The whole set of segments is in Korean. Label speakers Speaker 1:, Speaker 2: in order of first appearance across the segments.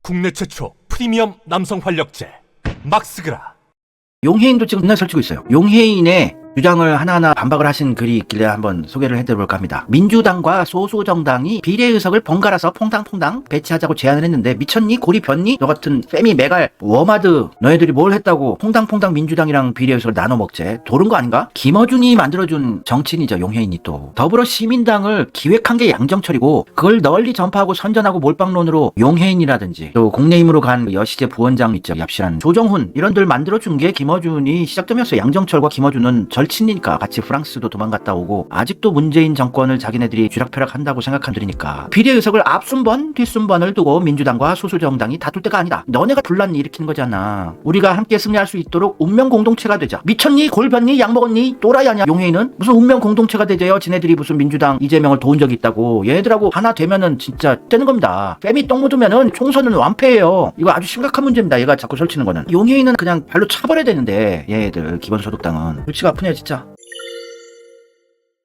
Speaker 1: 국내 최초 프리미엄 남성 활력제 막스그라.
Speaker 2: 용해인도 지금 눈에 설치고 있어요. 용해인의 주장을 하나하나 반박을 하신 글이 있길래 한번 소개를 해드려볼까 합니다. 민주당과 소수정당이 비례의석을 번갈아서 퐁당퐁당 배치하자고 제안을 했는데 미쳤니? 고리 폈니? 너 같은 페미 메갈 워마드 너희들이 뭘 했다고 퐁당퐁당 민주당이랑 비례의석을 나눠 먹재? 도른 거 아닌가? 김어준이 만들어준 정치인이죠. 용해인이 또 더불어 시민당을 기획한 게 양정철이고 그걸 널리 전파하고 선전하고 몰빵론으로 용해인이라든지 또 국내임으로 간 여시제 부원장 있죠. 얍실한 조정훈 이런들 만들어준 게 김어준이 시작점이었어요. 양정철과 김어준은 절친이니까 같이 프랑스도 도망갔다 오고 아직도 문재인 정권을 자기네들이 쥐락펴락 한다고 생각한들이니까 비례의석을 앞순번 뒷순번을 두고 민주당과 소수정당이 다툴 때가 아니다. 너네가 분란 일으키는 거잖아. 우리가 함께 승리할 수 있도록 운명 공동체가 되자. 미쳤니? 골봤니? 약 먹었니? 또라이 아니야? 용해인은 무슨 운명 공동체가 되재요? 지네들이 무슨 민주당 이재명을 도운 적이 있다고. 얘들하고 하나 되면은 진짜 되는 겁니다. 뺨이 똥 묻으면은 총선은 완패예요. 이거 아주 심각한 문제입니다. 얘가 자꾸 설치는 거는. 용해인은 그냥 발로 차버려야 되는데 얘들 기본소득당은 골치가 아프네요 진짜.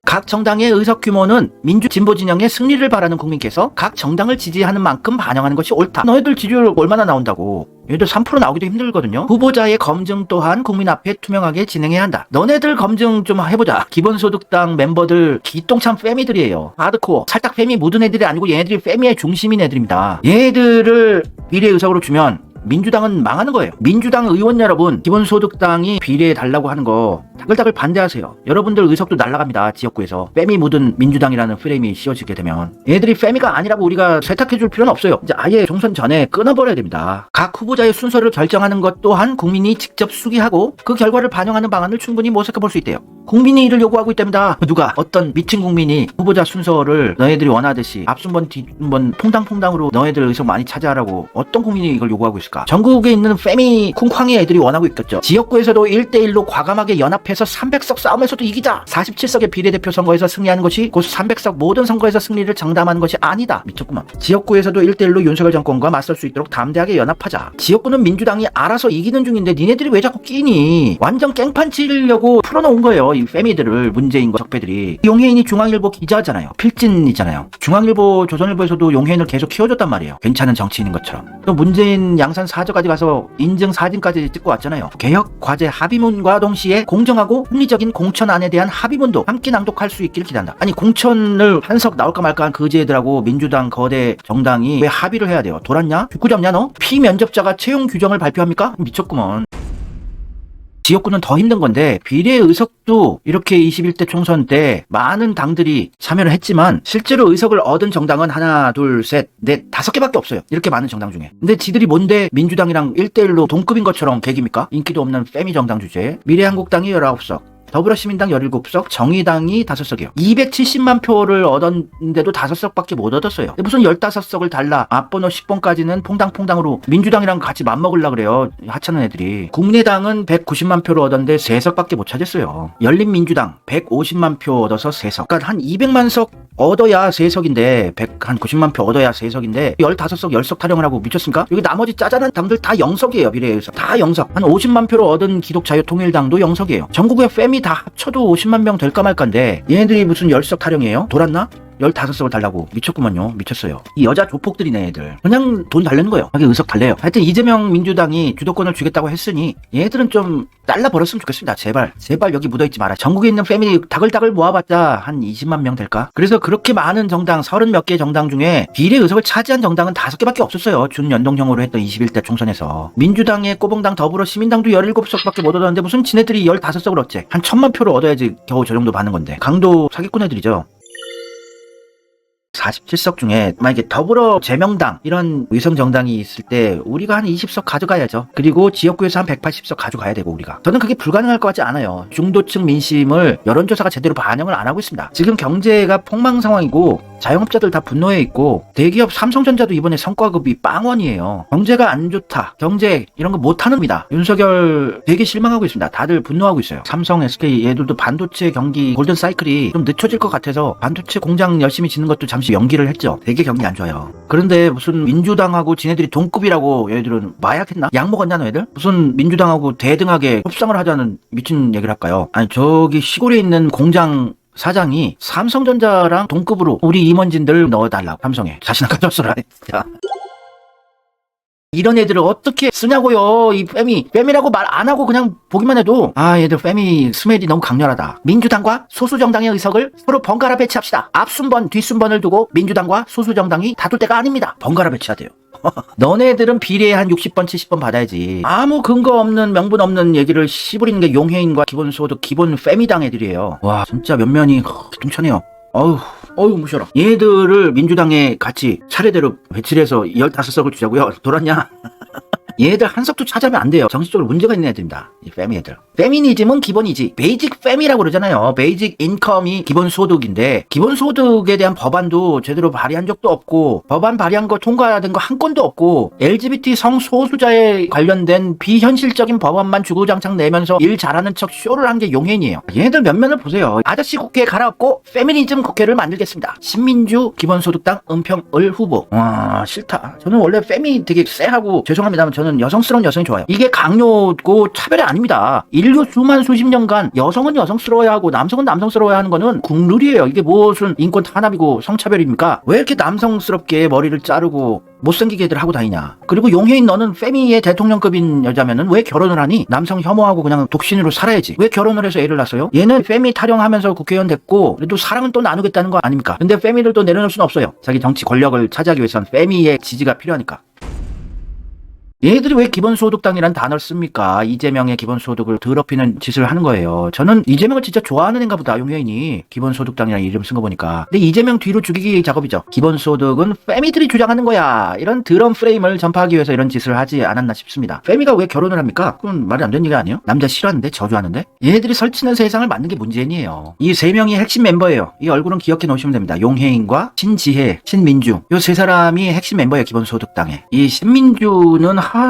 Speaker 2: 각 정당의 의석 규모는 민주 진보 진영의 승리를 바라는 국민께서 각 정당을 지지하는 만큼 반영하는 것이 옳다. 너희들 지지율 얼마나 나온다고. 얘들 3% 나오기도 힘들거든요. 후보자의 검증 또한 국민 앞에 투명하게 진행해야 한다. 너네들 검증 좀 해보자. 기본소득당 멤버들 기똥찬 페미들이에요. 하드코어. 살짝 페미 묻은 애들이 아니고 얘네들이 페미의 중심인 애들입니다. 얘들을 비례의석으로 주면 민주당은 망하는 거예요. 민주당 의원 여러분, 기본소득당이 비례해 달라고 하는 거 다글다글 반대하세요. 여러분들 의석도 날아갑니다. 지역구에서 페미 묻은 민주당이라는 프레임이 씌워지게 되면 얘들이 페미가 아니라고 우리가 세탁해줄 필요는 없어요. 이제 아예 총선 전에 끊어버려야 됩니다. 각 후보자의 순서를 결정하는 것 또한 국민이 직접 수기하고 그 결과를 반영하는 방안을 충분히 모색해 볼 수 있대요. 국민이 이를 요구하고 있답니다. 누가 어떤 미친 국민이 후보자 순서를 너희들이 원하듯이 앞순번 뒷순번 퐁당퐁당으로 너희들 의석 많이 차지하라고 어떤 국민이 이걸 요구하고 있을까? 전국에 있는 페미 쿵쾅이 애들이 원하고 있겠죠. 지역구에서도 1대1로 과감하게 연합해서 300석 싸움에서도 이기자. 47석의 비례대표 선거에서 승리하는 것이 곧 300석 모든 선거에서 승리를 장담하는 것이 아니다. 미쳤구만. 지역구에서도 1대1로 윤석열 정권과 맞설 수 있도록 담대하게 연합하자. 지역구는 민주당이 알아서 이기는 중인데 니네들이 왜 자꾸 끼니? 완전 깽판 치려고 풀어놓은 거예요. 이 페미들을 문재인과 적폐들이. 용해인이 중앙일보 기자잖아요. 필진이잖아요. 중앙일보 조선일보에서도 용해인을 계속 키워줬단 말이에요. 괜찮은 정치인인 것처럼. 또 문재인 양산 사저까지 가서 인증 사진까지 찍고 왔잖아요. 개혁 과제 합의문과 동시에 공정하고 합리적인 공천안에 대한 합의문도 함께 낭독할 수 있기를 기대한다. 아니 공천을 한석 나올까 말까 한 그지애들하고 민주당 거대 정당이 왜 합의를 해야 돼요? 돌았냐? 죽고 잡냐 너? 피면접자가 채용 규정을 발표합니까? 미쳤구먼. 지역구는 더 힘든 건데 비례의석도 이렇게 21대 총선 때 많은 당들이 참여를 했지만 실제로 의석을 얻은 정당은 하나, 둘, 셋, 넷, 5개밖에 없어요. 이렇게 많은 정당 중에. 근데 지들이 뭔데 민주당이랑 1대1로 동급인 것처럼 계기입니까? 인기도 없는 페미 정당 주제에. 미래한국당이 19석. 더불어시민당 17석, 정의당이 5석이요. 270만 표를 얻었는데도 5석밖에 못 얻었어요. 무슨 15석을 달라. 앞번호 10번까지는 퐁당퐁당으로 민주당이랑 같이 맞먹으려고 그래요. 하찮은 애들이. 국민의당은 190만 표를 얻었는데 3석밖에 못 찾았어요. 열린민주당 150만 표 얻어서 3석. 그러니까 한 200만 석 얻어야 3석인데 한 90만 표 얻어야 3석인데 15석 10석 타령을 하고 미쳤습니까? 여기 나머지 짜잘한 당들 다 0석이에요. 비례의석 다 0석. 한 50만 표를 얻은 기독자유통일당도 0석이에요. 전국의 페미 다 합쳐도 50만 명 될까 말까인데 얘네들이 무슨 10석 타령이에요? 돌았나? 15석을 달라고. 미쳤구만요. 미쳤어요. 이 여자 조폭들이네 애들. 그냥 돈 달라는 거예요. 하게 의석 달래요. 하여튼 이재명 민주당이 주도권을 주겠다고 했으니 얘들은 좀 잘라버렸으면 좋겠습니다. 제발 여기 묻어있지 마라. 전국에 있는 패밀리 다글다글 모아봤자 한 20만 명 될까? 그래서 그렇게 많은 정당 30몇 개 정당 중에 비례의석을 차지한 정당은 5개밖에 없었어요. 준연동형으로 했던 21대 총선에서. 민주당의 꼬봉당 더불어시민당도 17석밖에 못 얻었는데 무슨 지네들이 15석을 얻지. 한 1000만 표를 얻어야지 겨우 저 정도 받는 건데. 강도 사기꾼 애들이죠. 47석 중에 만약에 더불어 재명당 이런 위성정당이 있을 때 우리가 한 20석 가져가야죠. 그리고 지역구에서 한 180석 가져가야 되고 우리가. 저는 그게 불가능할 것 같지 않아요. 중도층 민심을 여론조사가 제대로 반영을 안 하고 있습니다. 지금 경제가 폭망 상황이고 자영업자들 다 분노해 있고 대기업 삼성전자도 이번에 성과급이 빵원이에요. 경제가 안 좋다. 경제 이런 거 못하는 겁니다. 윤석열 되게 실망하고 있습니다. 다들 분노하고 있어요. 삼성, SK 얘들도 반도체 경기 골든 사이클이 좀 늦춰질 것 같아서 반도체 공장 열심히 짓는 것도 잠시 연기를 했죠. 되게 경기 안 좋아요. 그런데 무슨 민주당하고 지네들이 동급이라고 얘들은 마약했나? 약 먹었냐 너희들? 무슨 민주당하고 대등하게 협상을 하자는 미친 얘기를 할까요? 아니 저기 시골에 있는 공장 사장이 삼성전자랑 동급으로 우리 임원진들 넣어달라고 삼성에 자신을 가졌어라. 이런 애들을 어떻게 쓰냐고요. 이 페미라고 말 안 하고 그냥 보기만 해도 얘들 페미 스멜이 너무 강렬하다. 민주당과 소수정당의 의석을 서로 번갈아 배치합시다. 앞순번 뒷순번을 두고 민주당과 소수정당이 다툴 때가 아닙니다. 번갈아 배치하대요. 너네들은 비례에 한 60번 70번 받아야지. 아무 근거 없는 명분 없는 얘기를 씨부리는 게 용해인과 기본소득 기본 페미당 애들이에요. 와 진짜 면면이 기똥차네요. 어휴 무셔라. 얘들을 민주당에 같이 차례대로 배치를 해서 15석을 주자고요. 돌았냐? 얘들 한 석도 차지하면 안 돼요. 정신적으로 문제가 있는 애들입니다. 이 페미 애들. 페미니즘은 기본이지. 베이직 페미라고 그러잖아요. 베이직 인컴이 기본소득인데 기본소득에 대한 법안도 제대로 발의한 적도 없고 법안 발의한 거 통과된 거 한 건도 없고 LGBT 성소수자에 관련된 비현실적인 법안만 주구장창 내면서 일 잘하는 척 쇼를 한 게 용해인이에요. 얘네들 면면을 보세요. 아저씨 국회에 갈아엎고 페미니즘 국회를 만들겠습니다. 신민주 기본소득당 은평을 후보. 와 싫다. 저는 원래 페미 되게 쎄하고 죄송합니다만 저는 여성스러운 여성이 좋아요. 이게 강요고 차별이 아닙니다. 인류 수만 수십 년간 여성은 여성스러워야 하고 남성은 남성스러워야 하는 거는 국룰이에요. 이게 무슨 인권 탄압이고 성차별입니까? 왜 이렇게 남성스럽게 머리를 자르고 못생기게들 하고 다니냐. 그리고 용해인 너는 페미의 대통령급인 여자면은 왜 결혼을 하니? 남성 혐오하고 그냥 독신으로 살아야지. 왜 결혼을 해서 애를 낳았어요? 얘는 페미 타령하면서 국회의원 됐고 그래도 사랑은 또 나누겠다는 거 아닙니까? 근데 페미를 또 내려놓을 수는 없어요. 자기 정치 권력을 차지하기 위해서는 페미의 지지가 필요하니까. 얘들이 왜 기본소득당이란 단어를 씁니까? 이재명의 기본소득을 더럽히는 짓을 하는 거예요. 저는 이재명을 진짜 좋아하는 애인가 보다. 용해인이 기본소득당이라는 이름 쓴 거 보니까. 근데 이재명 뒤로 죽이기 작업이죠. 기본소득은 페미들이 주장하는 거야. 이런 드럼 프레임을 전파하기 위해서 이런 짓을 하지 않았나 싶습니다. 페미가 왜 결혼을 합니까? 그건 말이 안 되는 얘기 아니에요? 남자 싫어하는데 저주하는데? 얘네들이 설치는 세상을 만든 게 문재인이에요. 이 세 명이 핵심 멤버예요. 이 얼굴은 기억해 놓으시면 됩니다. 용해인과 신지혜, 신민주. 요 세 사람이 핵심 멤버예요. 기본소득당에. 이 신민주는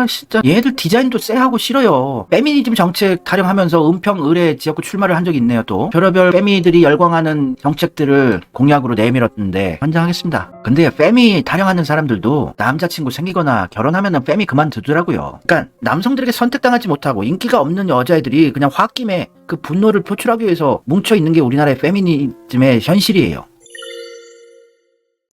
Speaker 2: 진짜 얘들 디자인도 쎄하고 싫어요. 페미니즘 정책 타령하면서 은평 의뢰 지역구 출마를 한 적이 있네요. 또 별의별 페미들이 열광하는 정책들을 공약으로 내밀었는데 환장하겠습니다. 근데 페미 타령하는 사람들도 남자친구 생기거나 결혼하면은 페미 그만두더라고요. 그러니까 남성들에게 선택당하지 못하고 인기가 없는 여자애들이 그냥 홧김에 그 분노를 표출하기 위해서 뭉쳐있는 게 우리나라의 페미니즘의 현실이에요.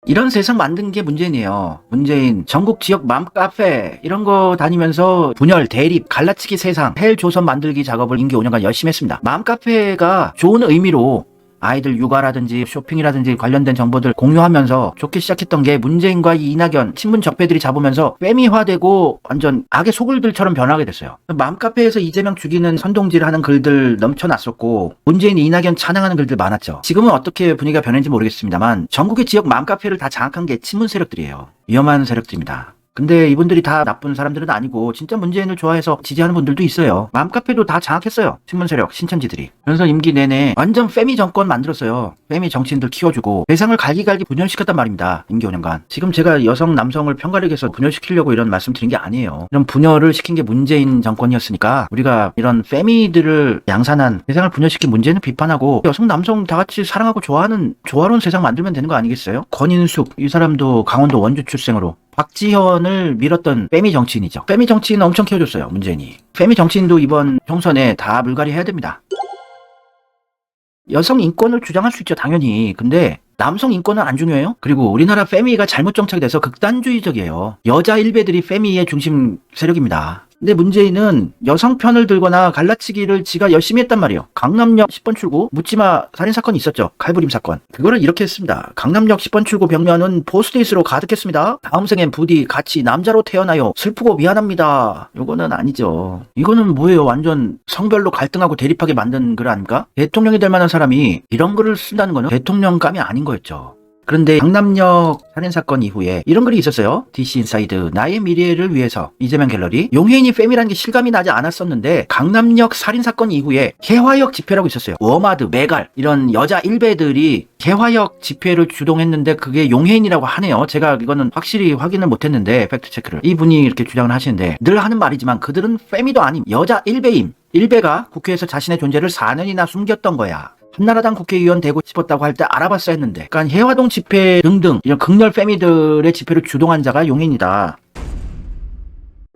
Speaker 2: 이런 세상 만든 게 문재인이에요. 문재인 전국 지역 맘카페 이런 거 다니면서 분열, 대립, 갈라치기 세상, 헬조선 만들기 작업을 임기 5년간 열심히 했습니다. 맘카페가 좋은 의미로 아이들 육아라든지 쇼핑이라든지 관련된 정보들 공유하면서 좋게 시작했던 게 문재인과 이낙연 친문 적폐들이 잡으면서 페미화되고 완전 악의 소굴들처럼 변하게 됐어요. 맘카페에서 이재명 죽이는 선동질하는 글들 넘쳐났었고 문재인 이낙연 찬양하는 글들 많았죠. 지금은 어떻게 분위기가 변했는지 모르겠습니다만 전국의 지역 맘카페를 다 장악한 게 친문 세력들이에요. 위험한 세력들입니다. 근데 이분들이 다 나쁜 사람들은 아니고 진짜 문재인을 좋아해서 지지하는 분들도 있어요. 맘카페도 다 장악했어요. 친문 세력, 신천지들이. 그래서 임기 내내 완전 페미 정권 만들었어요. 페미 정치인들 키워주고 세상을 갈기갈기 분열시켰단 말입니다. 임기 5년간. 지금 제가 여성, 남성을 편가르기해서 분열시키려고 이런 말씀 드린 게 아니에요. 이런 분열을 시킨 게 문재인 정권이었으니까 우리가 이런 페미들을 양산한 세상을 분열시킨 문재인을 비판하고 여성, 남성 다 같이 사랑하고 좋아하는 조화로운 세상 만들면 되는 거 아니겠어요? 권인숙, 이 사람도 강원도 원주 출생으로 박지현을 밀었던 페미 정치인이죠. 페미 정치인 엄청 키워줬어요, 문재인이. 페미 정치인도 이번 총선에 다 물갈이 해야 됩니다. 여성 인권을 주장할 수 있죠, 당연히. 근데 남성 인권은 안 중요해요? 그리고 우리나라 페미가 잘못 정착이 돼서 극단주의적이에요. 여자 일베들이 페미의 중심 세력입니다. 근데 문재인은 여성 편을 들거나 갈라치기를 지가 열심히 했단 말이에요. 강남역 10번 출구 묻지마 살인사건이 있었죠. 칼부림 사건. 그거를 이렇게 했습니다. 강남역 10번 출구 벽면은 포스트잇으로 가득했습니다. 다음 생엔 부디 같이 남자로 태어나요. 슬프고 미안합니다. 요거는 아니죠. 이거는 뭐예요? 완전 성별로 갈등하고 대립하게 만든 글 아닙니까? 대통령이 될 만한 사람이 이런 글을 쓴다는 거는 대통령감이 아닌 거였죠. 그런데 강남역 살인사건 이후에 이런 글이 있었어요. DC 인사이드 나의 미래를 위해서 이재명 갤러리 용해인이 페미라는 게 실감이 나지 않았었는데 강남역 살인사건 이후에 개화역 집회라고 있었어요. 워마드, 메갈 이런 여자 일베들이 개화역 집회를 주동했는데 그게 용해인이라고 하네요. 제가 이거는 확실히 확인을 못했는데 팩트체크를 이분이 이렇게 주장을 하시는데 늘 하는 말이지만 그들은 페미도 아님 여자 일베임. 일베가 국회에서 자신의 존재를 4년이나 숨겼던 거야. 한나라당 국회의원 되고 싶었다고 할 때 알아봤어야 했는데 그러니까 해화동 집회 등등 이런 극렬 페미들의 집회를 주동한 자가 용인이다.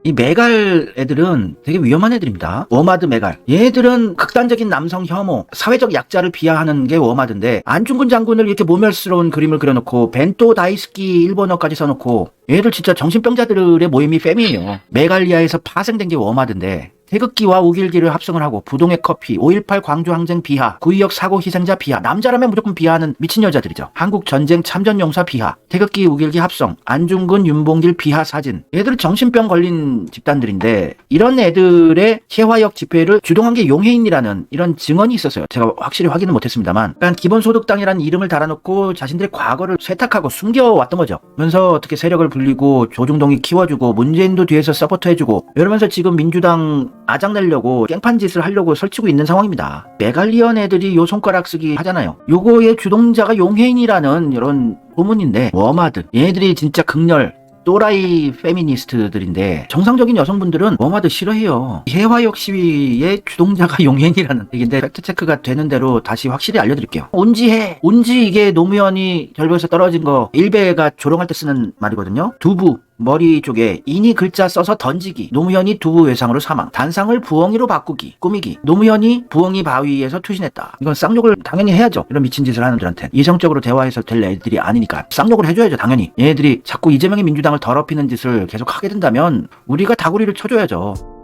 Speaker 2: 이 메갈 애들은 되게 위험한 애들입니다. 워마드 메갈. 얘들은 극단적인 남성 혐오, 사회적 약자를 비하하는 게 워마드인데 안중근 장군을 이렇게 모멸스러운 그림을 그려놓고 벤토 다이스키 일본어까지 써놓고 얘들 진짜 정신병자들의 모임이 팸이에요. 메갈리아에서 파생된 게 워마드인데 태극기와 우길기를 합성을 하고 부동의 커피, 5.18 광주항쟁 비하, 9.26 사고 희생자 비하, 남자라면 무조건 비하하는 미친 여자들이죠. 한국 전쟁 참전용사 비하, 태극기 우길기 합성, 안중근 윤봉길 비하 사진. 얘들은 정신병 걸린 집단들인데 이런 애들의 최화역 집회를 주동한 게 용해인이라는 이런 증언이 있었어요. 제가 확실히 확인은 못했습니다만 그러니까 기본소득당이라는 이름을 달아놓고 자신들의 과거를 세탁하고 숨겨왔던 거죠. 그러면서 어떻게 세력을 불리고 조중동이 키워주고 문재인도 뒤에서 서포트해주고 이러면서 지금 민주당 아작내려고 깽판 짓을 하려고 설치고 있는 상황입니다. 메갈리언 애들이 요 손가락 쓰기 하잖아요. 요거의 주동자가 용해인이라는 이런 소문인데 워마드 얘네들이 진짜 극렬 또라이 페미니스트들인데 정상적인 여성분들은 워마드 싫어해요. 해화역 시위의 주동자가 용해인이라는 얘기인데 팩트체크가 되는 대로 다시 확실히 알려드릴게요. 온지해. 온지 이게 노무현이 절벽에서 떨어진 거 일베가 조롱할 때 쓰는 말이거든요. 두부 머리 쪽에 인이 글자 써서 던지기. 노무현이 두부 외상으로 사망. 단상을 부엉이로 바꾸기. 꾸미기. 노무현이 부엉이 바위에서 투신했다. 이건 쌍욕을 당연히 해야죠. 이런 미친 짓을 하는 애들한테. 이성적으로 대화해서 될 애들이 아니니까 쌍욕을 해줘야죠. 당연히. 얘네들이 자꾸 이재명의 민주당을 더럽히는 짓을 계속 하게 된다면 우리가 다구리를 쳐줘야죠.